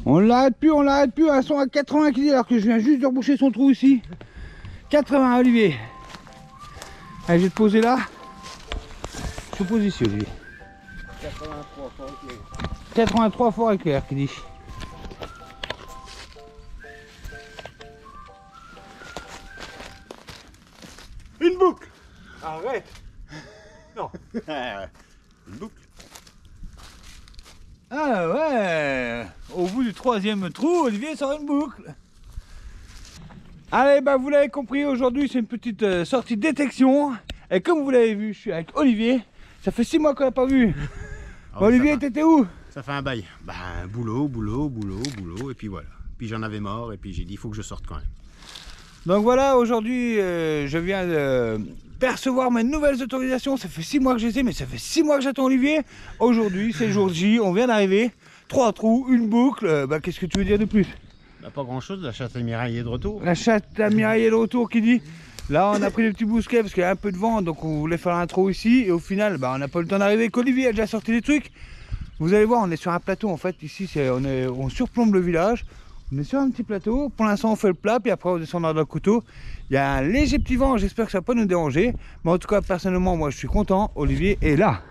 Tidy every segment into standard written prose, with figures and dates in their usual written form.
On l'arrête plus, elles sont à 80 kg alors que je viens juste de reboucher son trou ici. 80 Olivier. Allez, je vais te poser là. Je te pose ici Olivier. 83 fort éclair. 83 fort éclair qui dit. Une boucle. Arrête. Non. Une boucle. Ah ouais. Au bout du 3e trou, Olivier sort une boucle. Allez, bah vous l'avez compris, aujourd'hui c'est une petite sortie de détection. Et comme vous l'avez vu, je suis avec Olivier. Ça fait 6 mois qu'on l'a pas vu. Ah Bon, oui, Olivier, t'étais où? ça fait un bail. Bah, boulot, et puis voilà. Puis j'en avais marre, et puis j'ai dit, il faut que je sorte quand même. Donc voilà, aujourd'hui, je viens de percevoir mes nouvelles autorisations. Ça fait 6 mois que je les ai, mais ça fait 6 mois que j'attends Olivier. Aujourd'hui, c'est le jour J, on vient d'arriver. 3 trous, une boucle. Bah, qu'est-ce que tu veux dire de plus? Bah, pas grand chose, la chatte Miraille est de retour. La chatte à Mireille est de retour qui dit. Là, on a pris des petits bousquets parce qu'il y a un peu de vent, donc on voulait faire un trou ici. Et au final, bah, on n'a pas eu le temps d'arriver. Qu'Olivier a déjà sorti des trucs. Vous allez voir, on est sur un plateau en fait. Ici, on surplombe le village. On est sur un petit plateau. Pour l'instant, on fait le plat, puis après, on descendra dans le couteau. Il y a un léger petit vent. J'espère que ça va pas nous déranger. Mais en tout cas, personnellement, moi, je suis content. Olivier est là.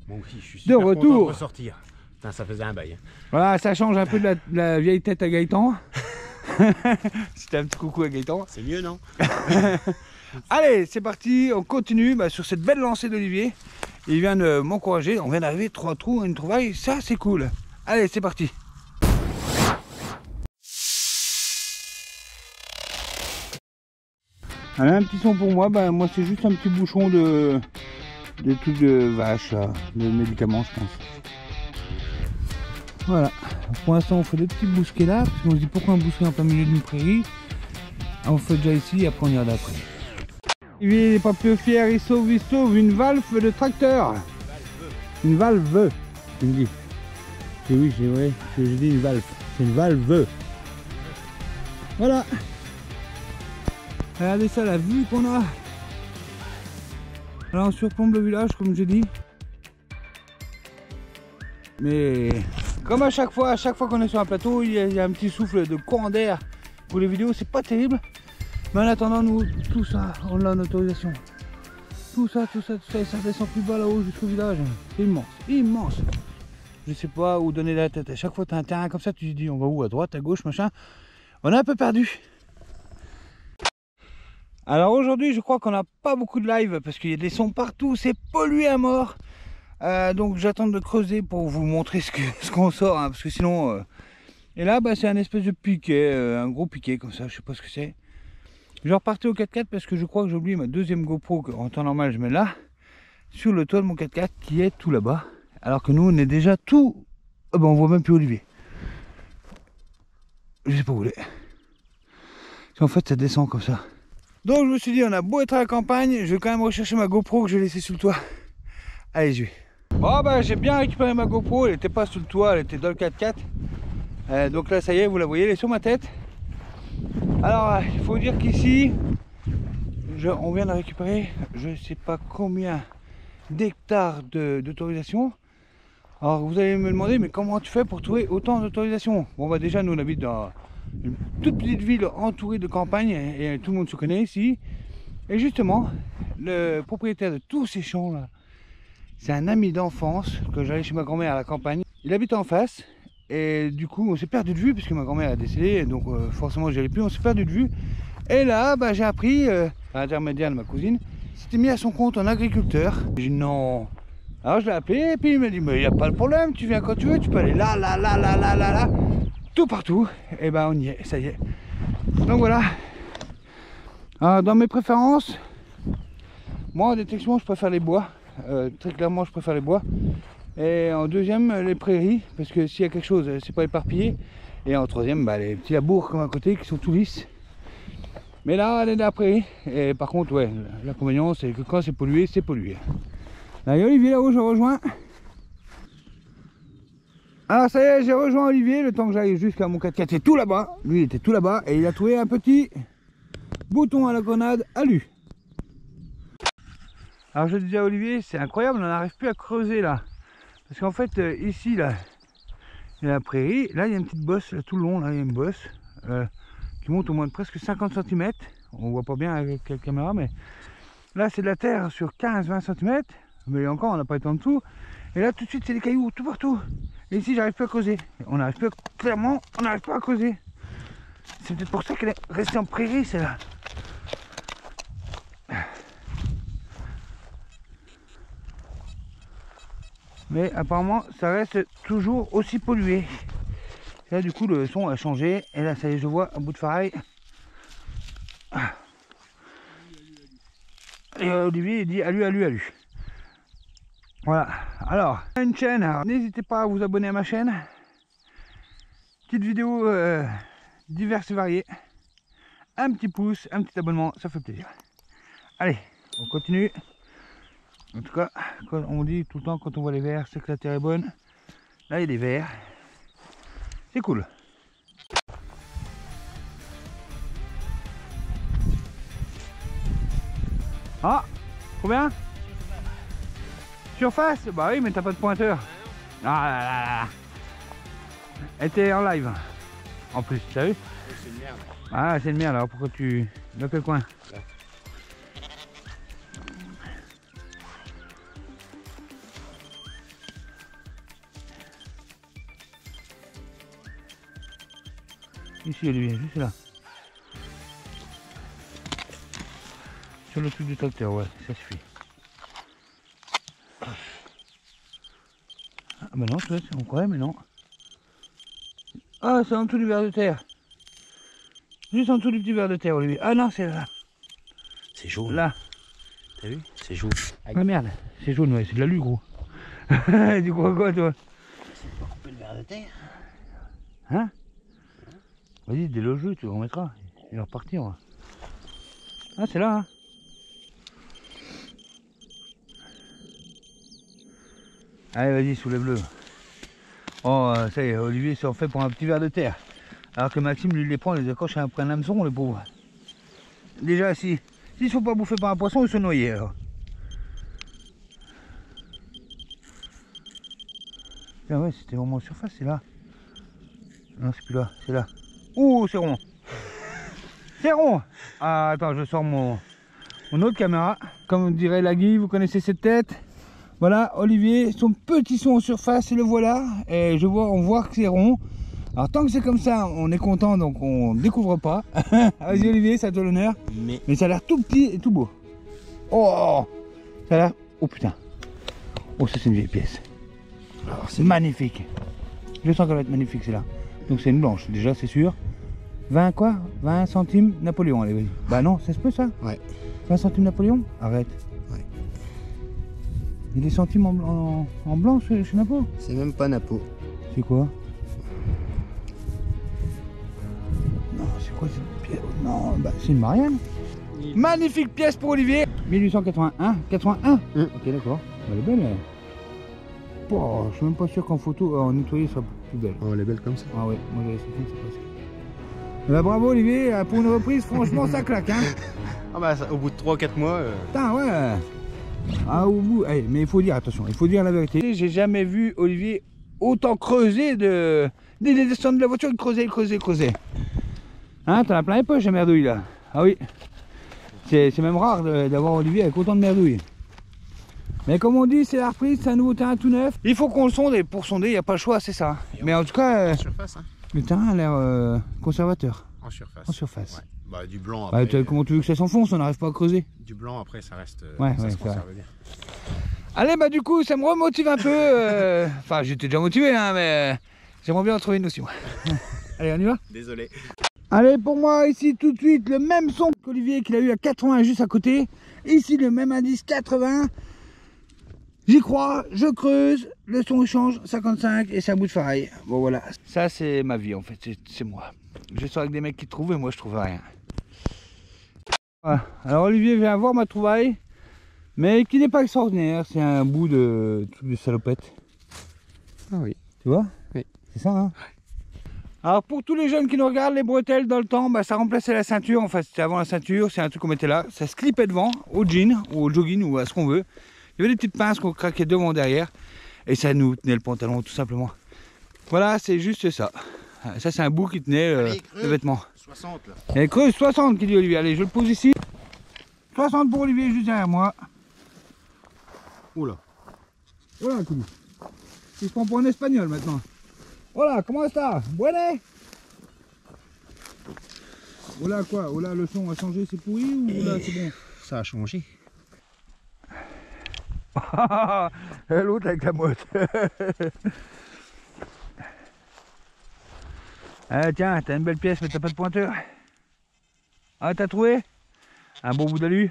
Bon, oui, je suis super retour. content de ressortir. Putain, ça faisait un bail. Voilà, ça change un peu de la vieille tête à Gaëtan. C'était un petit coucou à Gaëtan. C'est mieux, non? Allez, c'est parti, on continue sur cette belle lancée d'Olivier. Il vient de m'encourager, on vient d'arriver, 3 trous, une trouvaille, ça c'est cool. Allez, c'est parti. Allez, un petit son pour moi, moi c'est juste un petit bouchon de trucs de vache, là, de médicaments je pense. Voilà, pour l'instant on fait des petits bousquets là, parce qu'on se dit pourquoi un bousquet en plein milieu d'une prairie. On fait déjà ici, après on ira d'après. Il n'est pas plus fier, il sauve une valve de tracteur. Une valve, tu me dis. Et oui, c'est vrai, j'ai dit une valve. C'est une valve. Voilà. Regardez ça, la vue qu'on a. Alors on surplombe le village, comme j'ai dit. Mais comme à chaque fois qu'on est sur un plateau, il y a un petit souffle de courant d'air. Pour les vidéos, c'est pas terrible. Mais en attendant, nous, tout ça, on a en autorisation. Tout ça, et ça descend plus bas là-haut jusqu'au village. C'est immense, immense. Je sais pas où donner la tête. À chaque fois que tu as un terrain comme ça, tu te dis on va où? À droite, à gauche, machin. On est un peu perdu. Alors aujourd'hui, je crois qu'on n'a pas beaucoup de live parce qu'il y a des sons partout. C'est pollué à mort. Donc j'attends de creuser pour vous montrer ce qu'on sort. Hein, parce que sinon... Et là, c'est un espèce de piquet, un gros piquet comme ça, je sais pas ce que c'est. Je vais repartir au 4x4 parce que je crois que j'ai oublié ma deuxième GoPro en temps normal je mets là, sur le toit de mon 4x4 qui est tout là-bas. Alors que nous on est déjà tout... Oh on voit même plus Olivier. Je sais pas où il est. En fait ça descend comme ça. Donc je me suis dit on a beau être à la campagne, je vais quand même rechercher ma GoPro que j'ai laissée sur le toit. Allez je vais. Oh j'ai bien récupéré ma GoPro, elle n'était pas sur le toit, elle était dans le 4x4. Donc là ça y est, vous la voyez, elle est sur ma tête. Alors il faut dire qu'ici on vient de récupérer je ne sais pas combien d'hectares d'autorisation. Alors vous allez me demander mais comment tu fais pour trouver autant d'autorisation? Bon déjà nous on habite dans une toute petite ville entourée de campagne et tout le monde se connaît ici. Et justement le propriétaire de tous ces champs là, c'est un ami d'enfance que j'allais chez ma grand-mère à la campagne. Il habite en face. Et du coup on s'est perdu de vue puisque ma grand-mère a décédé, donc forcément j'y allais plus, on s'est perdu de vue. Et là j'ai appris, à l'intermédiaire de ma cousine, s'était mis à son compte en agriculteur. J'ai dit non. Alors je l'ai appelé et puis il m'a dit mais il n'y a pas de problème, tu viens quand tu veux, tu peux aller là, tout partout. Et on y est, ça y est. Donc voilà. Alors, dans mes préférences, moi en détection je préfère les bois, très clairement je préfère les bois. Et en deuxième, les prairies, parce que s'il y a quelque chose, c'est pas éparpillé. Et en troisième, les petits labours comme à côté qui sont tout lisses. Mais là, elle est dans la prairie. Et par contre, ouais, l'inconvénient, c'est que quand c'est pollué, c'est pollué. Là, il y a Olivier là-haut, je rejoins. Alors ça y est, j'ai rejoint Olivier, le temps que j'arrive jusqu'à mon 4x4, c'est tout là-bas. Lui, il était tout là-bas et il a trouvé un petit bouton à la grenade alu. Alors je disais à Olivier, c'est incroyable, on n'arrive plus à creuser là. Parce qu'en fait, ici, là, Et la prairie, là il y a une petite bosse, là tout le long, là il y a une bosse qui monte au moins de presque 50 cm. On voit pas bien avec la caméra, mais là c'est de la terre sur 15-20 cm. Mais encore, on n'a pas été en dessous. Et là tout de suite c'est des cailloux tout partout. Et ici j'arrive plus à creuser. On n'arrive plus, clairement, on n'arrive pas à creuser. C'est peut-être pour ça qu'elle est restée en prairie, celle-là. Mais apparemment ça reste toujours aussi pollué. Et là du coup le son a changé. Et là ça y est, je vois un bout de ferraille. Et Olivier il dit alu alu alu. Voilà. Alors une chaîne, n'hésitez pas à vous abonner à ma chaîne. Petite vidéo diverses et variées. Un petit pouce, un petit abonnement, ça fait plaisir. Allez, on continue. En tout cas, quand on dit tout le temps quand on voit les vers, c'est que la terre est bonne. Là il y a des vers. C'est cool. Ah, combien? Surface? Bah oui, mais t'as pas de pointeur. Ah là là là. Elle était en live. En plus, t'as vu? C'est une merde. Ah, c'est une merde, alors pourquoi tu... Dans quel coin? Là. Ici, Olivier, juste là. Sur le truc du tracteur, ouais, ça suffit. Ah bah non, on croyait, mais non. Ah, c'est en dessous du ver de terre. Juste en dessous du petit ver de terre, Olivier. Ah non, c'est là. C'est jaune. Là. T'as vu? C'est jaune. Ah merde, c'est jaune, ouais, c'est de l'alu, gros. Tu crois quoi, toi? C'est pour couper le ver de terre. Hein? Vas-y, dès le jeu, tu le remettras. Il va repartir. Ouais. Ah, c'est là, hein? Allez, vas-y, soulève-le. Oh, ça y est, Olivier s'en fait pour un petit ver de terre. Alors que Maxime, lui, les prend, les accroche après un hameçon, les pauvres. Déjà, s'ils ne sont pas bouffés par un poisson, ils sont noyés, alors. Ah ouais, c'était vraiment en surface, c'est là. Non, c'est plus là, c'est là. Ouh, c'est rond. C'est rond. Ah, attends, je sors mon autre caméra. Comme dirait la Guy, vous connaissez cette tête. Voilà, Olivier, son petit son en surface, le voilà. Et on voit que c'est rond. Alors tant que c'est comme ça, on est content, donc on découvre pas. Vas-y Olivier, ça te l'honneur. Mais ça a l'air tout petit et tout beau. Oh, ça a l'air... Oh putain. Oh, ça c'est une vieille pièce. Alors c'est magnifique. Je sens qu'elle va être magnifique, c'est là. Donc c'est une blanche, déjà c'est sûr. 20 quoi? 20 centimes Napoléon, allez, vas-y. Bah non, ça se peut ça? Ouais. 20 centimes Napoléon? Arrête. Ouais. Il y a des centimes en blanc chez Napo? C'est même pas Napo. C'est quoi? Non, c'est quoi cette pièce? Non, bah c'est une Marianne. Magnifique pièce pour Olivier. 1881. 81 Ok, d'accord. Elle est belle. Oh, je suis même pas sûr qu'en photo, en nettoyé, ça sera plus belle. Oh, elle est belle comme ça. Ah ouais, moi j'avais cette c'est presque. Bah, bravo Olivier, pour une reprise, franchement ça claque, hein. Ah bah ça, au bout de 3 ou 4 mois... Putain, ouais. Ah, au bout, hey, mais il faut dire, attention, il faut dire la vérité. J'ai jamais vu Olivier autant creuser de... Dès les descendre de la voiture, il creusait. Hein, t'en as plein les poches, la merdouille là. Ah oui. C'est même rare d'avoir Olivier avec autant de merdouille. Mais comme on dit, c'est la reprise, c'est un nouveau terrain tout neuf. Il faut qu'on le sonde et pour sonder, il n'y a pas le choix, c'est ça. Mais en tout cas, En surface, hein. Le terrain a l'air conservateur. En surface. En surface. Ouais. Bah, du blanc après. Bah, comment tu veux que ça s'enfonce? On n'arrive pas à creuser. Du blanc après, ça reste. Ouais, ça ouais, se c'est vrai. conserve bien. Allez, bah du coup, ça me remotive un peu. Enfin, j'étais déjà motivé, hein, mais j'aimerais bien en trouver une aussi. Moi. Allez, on y va? Désolé. Allez, pour moi, ici, tout de suite, le même son qu'Olivier qu'il a eu à 80 juste à côté. Ici, le même indice 80. J'y crois, je creuse, le son change, 55 et c'est un bout de ferraille. Bon voilà, ça c'est ma vie en fait, c'est moi. Je sors avec des mecs qui trouvent et moi je trouve rien. Voilà. Alors Olivier vient voir ma trouvaille, mais qui n'est pas extraordinaire, c'est un bout de truc de salopette. Ah oui. Tu vois? Oui. C'est ça, hein? Alors pour tous les jeunes qui nous regardent, les bretelles dans le temps, bah, ça remplaçait la ceinture, en fait c'était avant la ceinture, c'est un truc qu'on mettait là, ça se clippait devant, au jean ou au jogging ou à ce qu'on veut. Il y avait des petites pinces qu'on craquait devant derrière et ça nous tenait le pantalon tout simplement. Voilà, c'est juste ça. Ça, c'est un bout qui tenait Allez, le vêtement. 60 là. Et creuse 60 qui dit Olivier. Allez, je le pose ici. 60 pour Olivier, juste derrière moi. Oula. Voilà, qui dit. Il se prend pour un espagnol maintenant. Voilà, comment ça? Buenas. Voilà quoi? Voilà, le son a changé, c'est pourri ou là c'est bon? Ça a changé. L'autre avec la motte. Ah tiens, t'as une belle pièce mais t'as pas de pointeur. Ah, t'as trouvé? Un bon bout d'alu?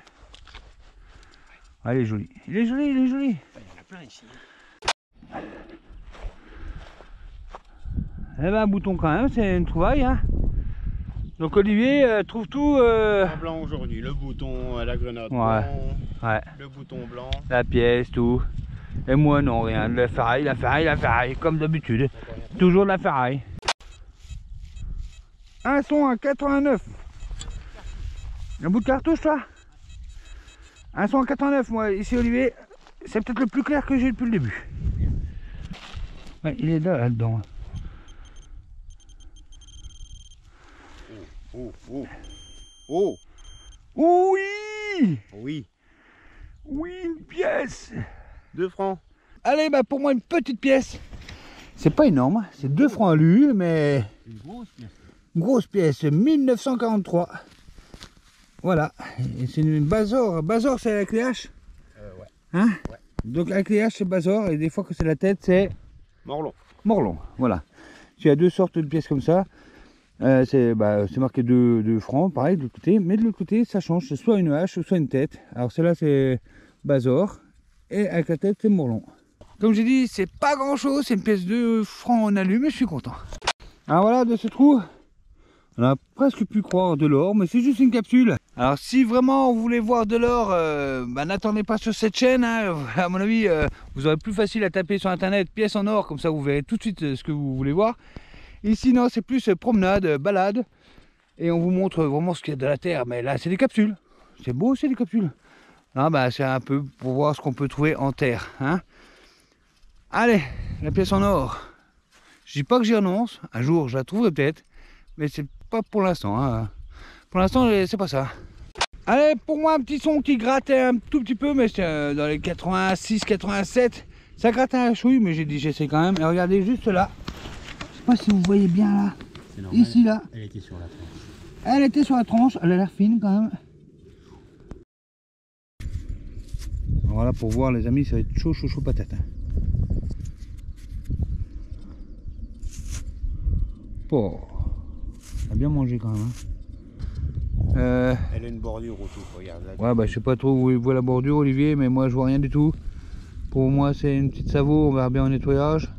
Ah, il est joli. Il est joli, il est joli. Il y en a plein ici. Eh ben, un bouton quand même, c'est une trouvaille. Hein. Donc Olivier trouve tout. En blanc aujourd'hui, le bouton, la grenade Ouais. blanc, Ouais. le bouton blanc. La pièce, tout. Et moi non, rien. La ferraille, la ferraille, la ferraille, comme d'habitude. Toujours de la ferraille. Un son à 89. Un bout de cartouche, toi? Un son à 89, moi, ici Olivier. C'est peut-être le plus clair que j'ai depuis le début. Ouais, il est là-dedans. Oh, oh, oh. Oui! Oui, Oui, une pièce! 2 francs. Allez, bah pour moi, une petite pièce. C'est pas énorme, c'est 2 francs à l'U, mais Une grosse pièce. grosse pièce, 1943. Voilà, et c'est une Bazor. Bazor, c'est la clé H? Ouais. Hein? Ouais. Donc la clé H, c'est Bazor, et des fois que c'est la tête, c'est Morlon. Morlon. Voilà. Tu as 2 sortes de pièces comme ça. C'est marqué 2 francs, pareil de l'autre côté, mais de l'autre côté ça change, c'est soit une hache, soit une tête. Alors celle-là c'est Bazor, et avec la tête c'est Morlon. Comme j'ai dit, c'est pas grand chose, c'est une pièce de francs en alu, mais je suis content. Alors voilà, de ce trou, on a presque pu croire de l'or, mais c'est juste une capsule. Alors si vraiment vous voulez voir de l'or, n'attendez pas sur cette chaîne, hein. À mon avis, vous aurez plus facile à taper sur internet pièce en or, comme ça vous verrez tout de suite ce que vous voulez voir. Ici non, c'est plus promenade, balade, et on vous montre vraiment ce qu'il y a de la terre, mais là c'est des capsules, c'est beau, c'est des capsules. Là c'est un peu pour voir ce qu'on peut trouver en terre, hein. Allez, la pièce en or, je dis pas que j'y renonce, un jour je la trouverai peut-être, mais c'est pas pour l'instant, hein. Pour l'instant c'est pas ça. Allez, pour moi un petit son qui grattait un tout petit peu, mais c'est dans les 86, 87, ça grattait un chouille, mais j'ai dit j'essaie quand même, et regardez juste là. Je sais pas si vous voyez bien là, ici là, Elle était sur la tranche. elle était sur la tranche, elle a l'air fine quand même. Voilà, pour voir les amis, ça va être chaud, chaud, chaud patate. Hein. Oh, on a bien mangé quand même. Hein. Elle a une bordure autour, regarde là. Ouais, bah je sais pas trop où il voit la bordure Olivier, mais moi je vois rien du tout. Pour moi c'est une petite savo, on verra bien au nettoyage.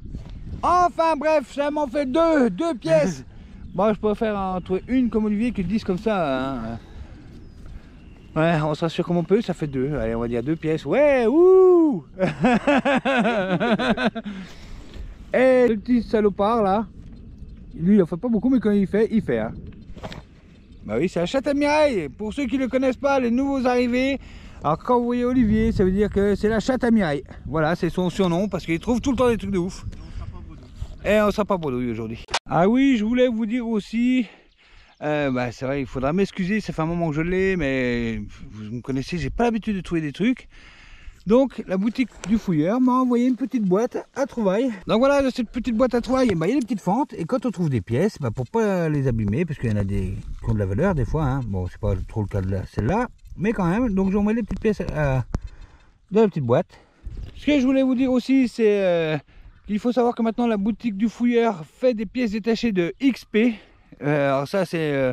Enfin bref, ça m'en fait deux pièces. Bon, je préfère en trouver une comme Olivier que 10 comme ça. Hein. Ouais, on se rassure comme on peut, ça fait 2. Allez, on va dire 2 pièces. Ouais, ouh. Et le petit salopard là, lui il en fait pas beaucoup, mais quand il fait. Hein. Bah oui, c'est la chatte à Mireille. Pour ceux qui ne le connaissent pas, les nouveaux arrivés. Alors quand vous voyez Olivier, ça veut dire que c'est la chatte à Mireille. Voilà, c'est son surnom parce qu'il trouve tout le temps des trucs de ouf. Et on sera pas bredouille aujourd'hui. Ah oui, je voulais vous dire aussi, c'est vrai, il faudra m'excuser, ça fait un moment que je l'ai, mais vous me connaissez, j'ai pas l'habitude de trouver des trucs. Donc la boutique du fouilleur m'a envoyé une petite boîte à trouvailles. Donc voilà, de cette petite boîte à trouvailles, il y a des petites fentes, et quand on trouve des pièces, pour pas les abîmer, parce qu'il y en a des qui ont de la valeur des fois, hein. Bon c'est pas trop le cas de celle-là, mais quand même, donc j'ai envoyé les petites pièces dans la petite boîte. Ce que je voulais vous dire aussi, c'est il faut savoir que maintenant la boutique du fouilleur fait des pièces détachées de XP. Alors ça c'est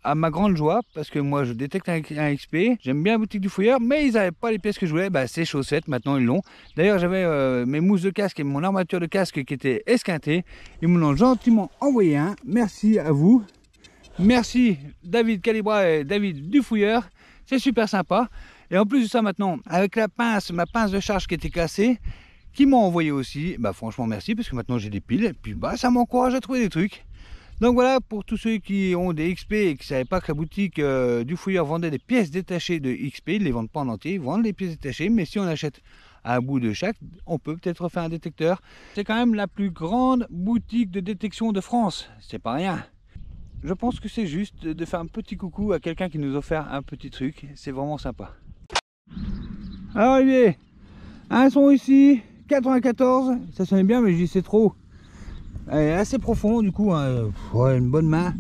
à ma grande joie, parce que moi je détecte un XP. J'aime bien la boutique du fouilleur, mais ils n'avaient pas les pièces que je voulais. Ces chaussettes, maintenant ils l'ont. D'ailleurs j'avais mes mousses de casque et mon armature de casque qui était esquintée. Ils me l'ont gentiment envoyé un. Merci à vous. Merci David Calibra et David du fouilleur. C'est super sympa. Et en plus de ça maintenant, avec la pince, ma pince de charge qui était cassée, qui m'ont envoyé aussi, franchement merci, parce que maintenant j'ai des piles, et puis ça m'encourage à trouver des trucs. Donc voilà, pour tous ceux qui ont des XP et qui ne savaient pas que la boutique du fouilleur vendait des pièces détachées de XP, ils ne les vendent pas en entier, ils vendent les pièces détachées, mais si on achète à un bout de chaque, on peut peut-être refaire un détecteur. C'est quand même la plus grande boutique de détection de France, c'est pas rien. Je pense que c'est juste de faire un petit coucou à quelqu'un qui nous a offert un petit truc, c'est vraiment sympa. Alors Olivier, un son ici, 94, ça sonnait bien mais je dis c'est trop. Elle est assez profond du coup, hein. Ouais, une bonne main.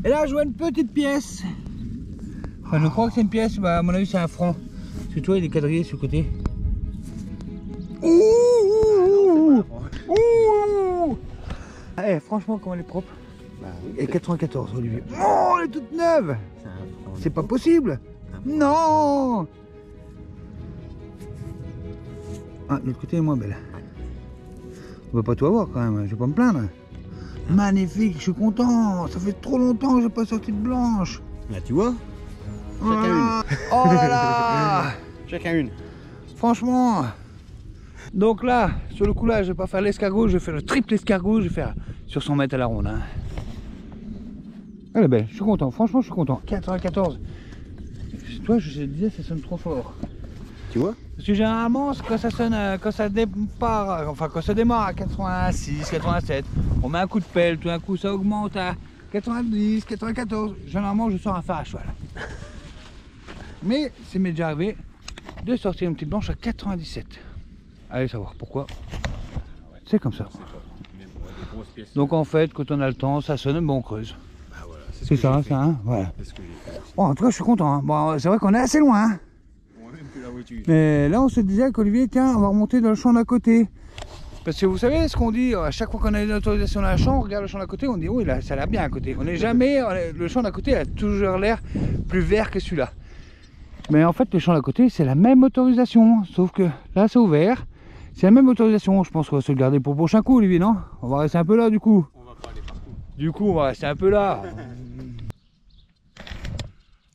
Et là je vois une petite pièce. Enfin, je crois que c'est une pièce, bah, à mon avis c'est un franc. Parce que toi il est quadrillé sur le côté. Ouh, ouh. Eh, franchement comment elle est propre. Bah, oui, Et 94 Olivier. Oh elle est toute neuve. C'est pas possible. Non. Ah, l'autre côté est moins belle. On va pas tout avoir quand même, je vais pas me plaindre. Magnifique, je suis content. Ça fait trop longtemps que j'ai pas sorti de blanche. Là tu vois. Chacun une. Oh là là. Chacun une. Franchement. Donc là, sur le coup là, je vais pas faire l'escargot, je vais faire le triple escargot, je vais faire sur 100 mètres à la ronde. Hein. Elle est belle, je suis content, franchement je suis content. 94. Toi je disais ça sonne trop fort. Tu vois. Parce que généralement quand ça sonne, quand ça départ, enfin quand ça démarre à 86, 87, on met un coup de pelle, tout d'un coup ça augmente à 90, 94. Généralement je sors un phare à cheval. Mais c'est m'est déjà arrivé de sortir une petite blanche à 97. Allez savoir pourquoi. C'est comme ça. Donc en fait quand on a le temps ça sonne, bon on creuse. Bah, voilà, C'est ça, ça, hein, voilà. C'est ce que j'ai fait. Bon, en tout cas je suis content. Hein. Bon, c'est vrai qu'on est assez loin. Hein. Même plus la voiture. Mais là on se disait qu'Olivier, tiens, on va remonter dans le champ d'à côté. Parce que vous savez ce qu'on dit, à chaque fois qu'on a une autorisation dans un champ, on regarde le champ d'à côté, on dit oui là ça a l'air bien à côté. On n'est jamais, le champ d'à côté a toujours l'air plus vert que celui-là. Mais en fait le champ d'à côté c'est la même autorisation, sauf que là c'est ouvert. C'est la même autorisation, je pense qu'on va se le garder pour le prochain coup Olivier, non? On va rester un peu là du coup. On va pas aller partout. Du coup on va rester un peu là.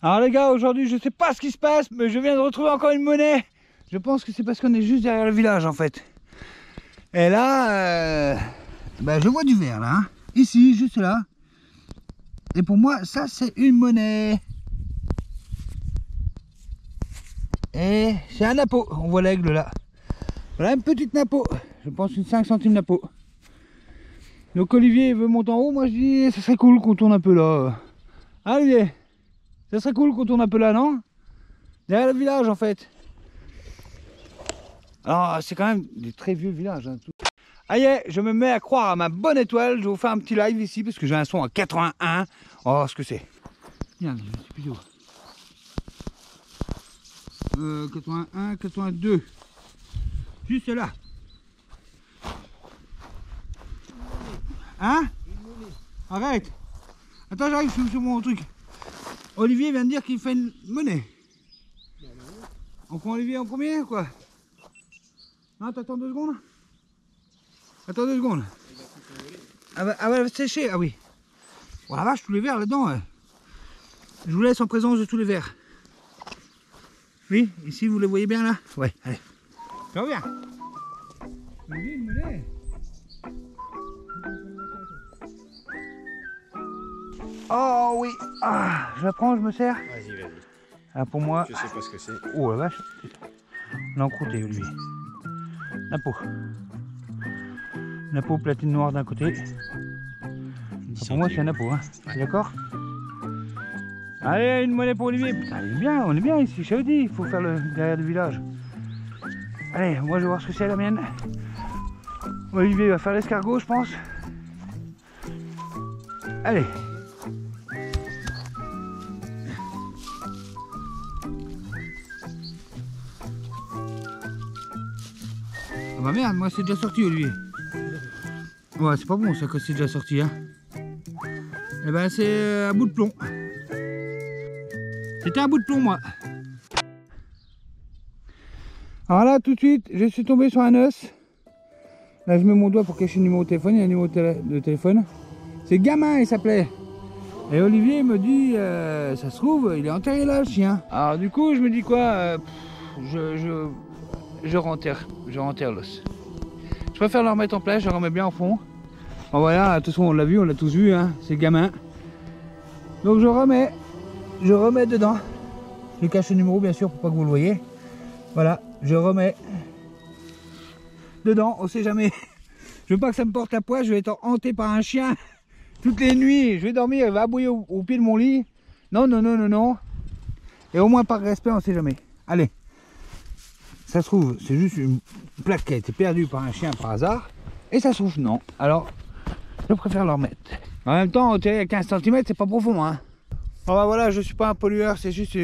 Alors les gars, aujourd'hui je sais pas ce qui se passe, mais je viens de retrouver encore une monnaie. Je pense que c'est parce qu'on est juste derrière le village en fait. Et là, ben, je vois du vert là, hein. Ici, juste là. Et pour moi, ça c'est une monnaie. Et c'est un napo, on voit l'aigle là. Voilà une petite napo, je pense une 5 centimes napo. Donc Olivier veut monter en haut, moi je dis ça serait cool qu'on tourne un peu là. Hein Olivier? Ça serait cool qu'on tourne un peu là, non? Derrière le village en fait. Alors c'est quand même des très vieux villages. Hein, tout. Allez, je me mets à croire à ma bonne étoile. Je vais vous faire un petit live ici parce que j'ai un son à 81. Oh ce que c'est. Tiens, je sais plus où. 81, 82. Juste là. Hein? Arrête. Attends, j'arrive sur mon truc. Olivier vient de dire qu'il fait une monnaie. On prend Olivier en premier ou quoi? Non, t'attends 2 secondes. Attends 2 secondes. Ah bah, elle va sécher, ah oui. Oh la vache, tous les verres là-dedans. Ouais. Je vous laisse en présence de tous les verres. Oui, ici vous les voyez bien là? Ouais, allez. Ça revient. Olivier, une monnaie. Oh oui, ah, je la prends, je me sers. Vas-y, vas-y. Ah, pour moi. Je sais pas ce que c'est. Oh la vache. On a encrouté Olivier. Napo. Napo platine noire d'un côté. Pour moi c'est un napo, hein. Ouais. D'accord? Allez, une monnaie pour Olivier. Putain, on est bien ici, je te dis, il faut faire le derrière du village. Allez, moi je vais voir ce que c'est la mienne. Olivier va faire l'escargot, je pense. Allez. Ah bah merde, moi c'est déjà sorti Olivier. Ouais, c'est pas bon ça que c'est déjà sorti, hein. Et ben c'est un bout de plomb. C'était un bout de plomb moi. Alors là tout de suite, je suis tombé sur un os. Là je mets mon doigt pour cacher le numéro de téléphone, il y a un numéro de téléphone. C'est Gamin il s'appelait. Et Olivier me dit, ça se trouve, il est enterré là le chien. Alors du coup je me dis quoi, je renterre l'os. Je préfère le remettre en place, je le remets bien en fond. Bon voilà, de toute façon on l'a vu, on l'a tous vu, hein, c'est Gamin. Donc je remets dedans. Je cache le numéro bien sûr pour pas que vous le voyez. Voilà, je remets. dedans, on sait jamais. Je veux pas que ça me porte la poisse, je vais être hanté par un chien toutes les nuits. Je vais dormir, il va aboyer au pied de mon lit. Non, non, non, non, non. Et au moins par respect, on sait jamais. Allez. Ça se trouve, c'est juste une plaque qui a été perdue par un chien par hasard. Et ça se trouve, non. Alors, je préfère leur mettre. En même temps, au terrain à 15 cm, c'est pas profond, hein. Bon bah voilà, je suis pas un pollueur, c'est juste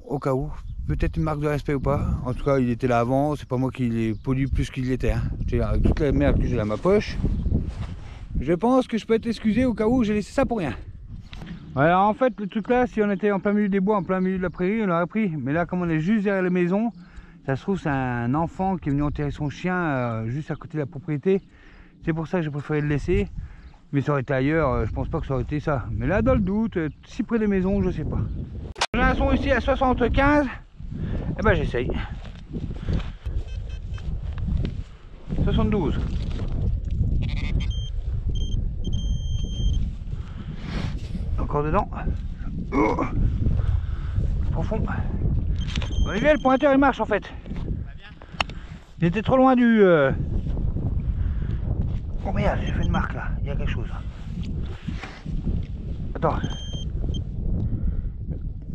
au cas où. Peut-être une marque de respect ou pas. En tout cas, il était là avant, c'est pas moi qui l'ai pollué plus qu'il l'était. Hein. Avec toute la merde que j'ai dans ma poche, je pense que je peux être excusé au cas où j'ai laissé ça pour rien. Alors en fait, le truc là, si on était en plein milieu des bois, en plein milieu de la prairie, on l'aurait pris. Mais là, comme on est juste derrière les maisons, ça se trouve, c'est un enfant qui est venu enterrer son chien juste à côté de la propriété. C'est pour ça que j'ai préféré le laisser. Mais ça aurait été ailleurs, je pense pas que ça aurait été ça. Mais là, dans le doute, si près des maisons, je sais pas. J'ai un son ici à 75. Eh ben j'essaye. 72. Encore dedans. Oh, profond. Olivier, le pointeur il marche en fait. Il était trop loin du... Oh merde, j'ai fait une marque là. Il y a quelque chose là. Attends.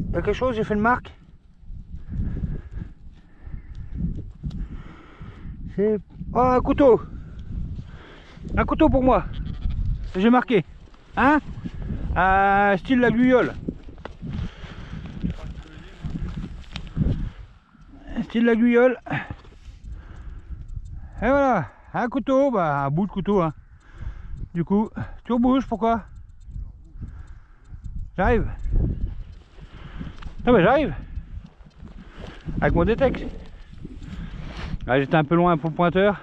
Il y a quelque chose, j'ai fait une marque. C'est... Oh, un couteau. Un couteau pour moi. J'ai marqué. Hein? Style la guyole. Style la guyole. Et voilà. Un couteau, bah un bout de couteau. Hein. Du coup, tu rebouges, pourquoi? J'arrive. Ah bah j'arrive. Avec mon détecte. Ah, j'étais un peu loin pour le pointeur.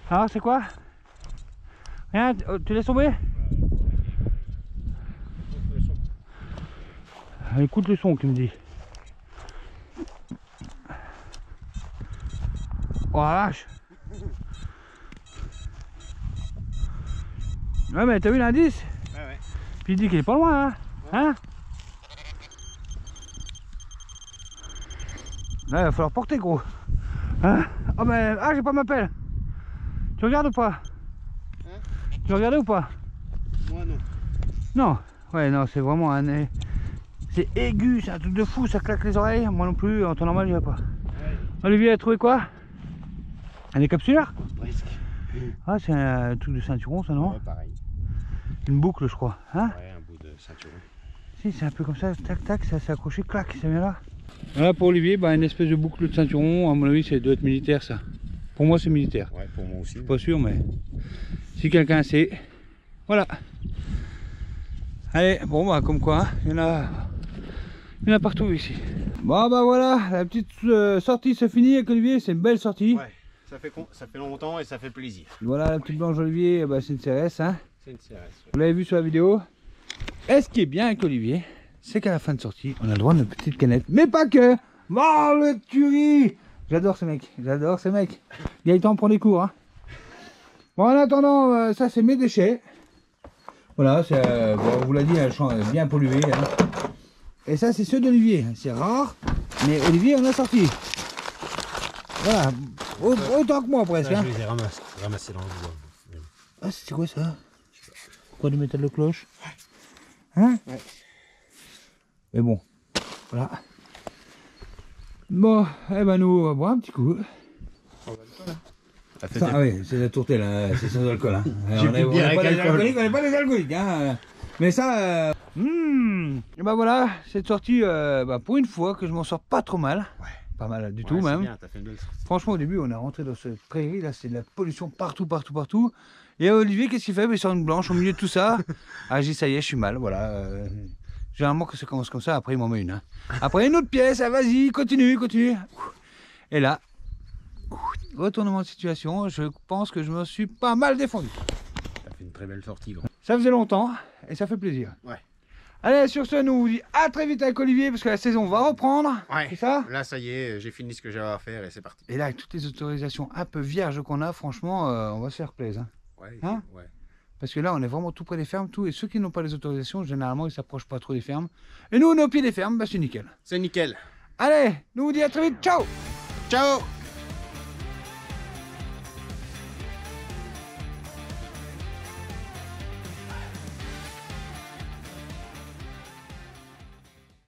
Alors c'est quoi? Rien, tu laisses tomber? Écoute le son, tu me dis. Oh la vache. Ouais mais t'as vu l'indice? Ouais. Puis il dit qu'il est pas loin, hein? Ouais. Hein? Là il va falloir porter, gros. Hein? Oh mais... Ah, j'ai pas ma pelle. Tu regardes ou pas? Hein? Tu regardais ou pas? Moi non. Non. Ouais non, c'est vraiment un... C'est aigu, c'est un truc de fou, ça claque les oreilles. Moi non plus, en temps normal j'y vais pas. Ouais. Olivier a trouvé quoi? Un décapsuleur? Presque. Ah, c'est un truc de ceinturon ça, non? Ouais, pareil. Une boucle je crois, hein? Ouais, un bout de ceinturon. Si, c'est un peu comme ça, tac tac, ça s'est accroché, clac, ça vient là. Voilà pour Olivier, bah, une espèce de boucle de ceinturon, à mon avis ça doit être militaire ça. Pour moi c'est militaire. Ouais, pour moi aussi. Je suis pas sûr mais si quelqu'un sait, voilà. Allez, bon bah comme quoi, il y en a partout ici. Bon bah voilà, la petite sortie se finit avec Olivier, c'est une belle sortie. Ouais, ça fait longtemps et ça fait plaisir. Voilà la petite blanche Olivier, bah, c'est une CRS hein. C'est une CRS. Ouais. Vous l'avez vu sur la vidéo. Et ce qui est bien avec Olivier, c'est qu'à la fin de sortie, on a le droit de notre petite canette. Mais pas que. Oh le tuerie. J'adore ce mec, j'adore ce mec. Gaëtan prend des cours hein. Bon en attendant, ça c'est mes déchets. Voilà, bon, on vous l'a dit, un champ bien pollué hein. Et ça c'est ceux d'Olivier, c'est rare. Mais Olivier en a sorti. Voilà, autant que moi presque. Là, je les ai ramassés dans le bois. Ah c'est quoi ça? Quoi, du métal de cloche? Hein? Ouais. Mais bon, voilà. Bon, eh ben nous, on va boire un petit coup. Ah oui, c'est la tourtelle, hein, c'est sans alcool. Hein. On n'est pas des alcooliques, on n'est pas des alcooliques. Hein. Mais ça, et ben voilà, cette sortie, pour une fois que je m'en sors pas trop mal. Ouais. Pas mal du tout même. Bien, fait une belle sortie. Franchement, au début, on est rentré dans cette prairie, là, c'est de la pollution partout, partout, partout. Et Olivier, qu'est-ce qu'il fait? Il sort une blanche au milieu de tout ça. Ah, j'ai dit, ça y est, je suis mal, voilà. Généralement, que ça commence comme ça, après, il m'en met une. Hein. Après, une autre pièce, ah, vas-y, continue, continue. Et là, retournement de situation, je pense que je me suis pas mal défendu. Ça fait une très belle sortie, gros. Ça faisait longtemps, et ça fait plaisir. Ouais. Allez, sur ce, nous vous dit à très vite avec Olivier, parce que la saison va reprendre. Ouais. C'est ça? Là, ça y est, j'ai fini ce que j'avais à faire, et c'est parti. Et là, avec toutes les autorisations un peu vierges qu'on a, franchement, on va se faire plaisir. Hein. Ouais, hein? Ouais. Parce que là, on est vraiment tout près des fermes, tout, et ceux qui n'ont pas les autorisations, généralement, ils s'approchent pas trop des fermes. Et nous, on est au pied des fermes, bah c'est nickel. C'est nickel. Allez, nous vous dit à très vite, ciao! Ciao!